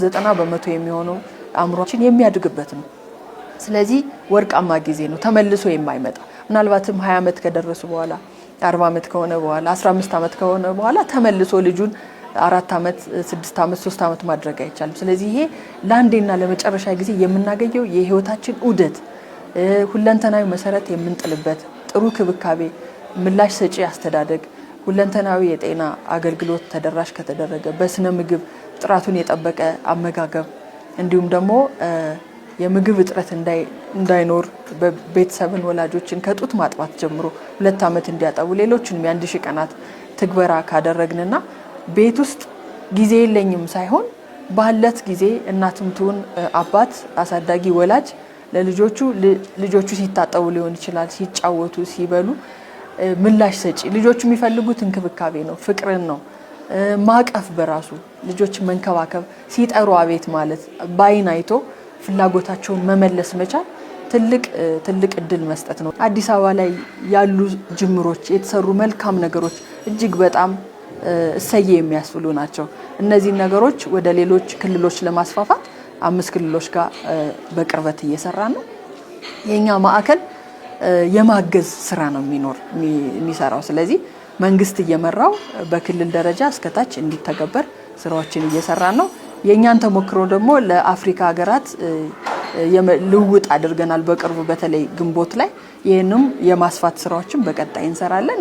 90% የሚሆነው አእምሮአችን የሚያድግበት ነው። ስለዚህ ወርቃማ ጊዜ ነው ተመልሶ የማይመጣ ምናልባትም 20 ዓመት ከደረሱ በኋላ 40 ዓመት ከሆነ በኋላ 15 ዓመት ከሆነ በኋላ ተመልሶ ልጁን 4 ዓመት 6 ዓመት 3 ዓመት ማድረግ አይቻልም። ስለዚህ ይሄ ለአንዴና ለመጨረሻ ጊዜ የምናገኘው የህይወታችን ዑደት ሁለንተናዊ መሰረት የምንጥልበት ጥሩ ክብካቤ ምላሽ ሰጪ አስተዳደግ ሁለንተናዊ የጤና አገልግሎት ተደራሽ ከተደረገ በስነ ምግብ ጥራቱን የጠበቀ አመጋገብ እንዲሁም ደግሞ የምግብ እጥረት እንዳይኖር በቤተሰብን ወላጆችን ከጡት ማጥባት ጀምሮ 2 ዓመት እንዲያጠቡ ሌሎችንም የ1000 ቀናት ትግበራ ካደረግንና ቤት ውስጥ ጊዜ የለኝም ሳይሆን ባለት ጊዜ እናትም ትሁን አባት አሳዳጊ ወላጅ ለልጆቹ ሲታጠቡ ሊሆን ይችላል ሲጫወቱ ሲበሉ ምላሽ ሰጪ ልጆቹ የሚፈልጉት እንክብካቤ ነው ፍቅርን ነው ማቀፍ በራሱ ልጆች መንከባከብ ሲጠሩ አቤት ማለት ባይን አይቶ ፍላጎታቸውን መመለስ መቻል ትልቅ እድል መስጠት ነው። አዲስ አበባ ላይ ያሉ ጅምሮች የተሰሩ መልካም ነገሮች እጅግ በጣም እሰየ የሚያስብሉ ናቸው። እነዚህ ነገሮች ወደ ሌሎች ክልሎች ለማስፋፋት 5 ክልሎች ጋር በቅርበት እየሰራን ነው። የኛ ማዕከል የማገዝ ስራ ነው የሚሰራው። ስለዚህ መንግስት እየመራው በክልል ደረጃ እስከታች እንዲተገበር ስራዎችን እየሰራን ነው። የኛን ተሞክሮ ደግሞ ለአፍሪካ ሀገራት ልውውጥ አድርገናል። በቅርቡ በተለይ ግንቦት ላይ ይሄንም የማስፋት ስራዎችን በቀጣይ እንሰራለን።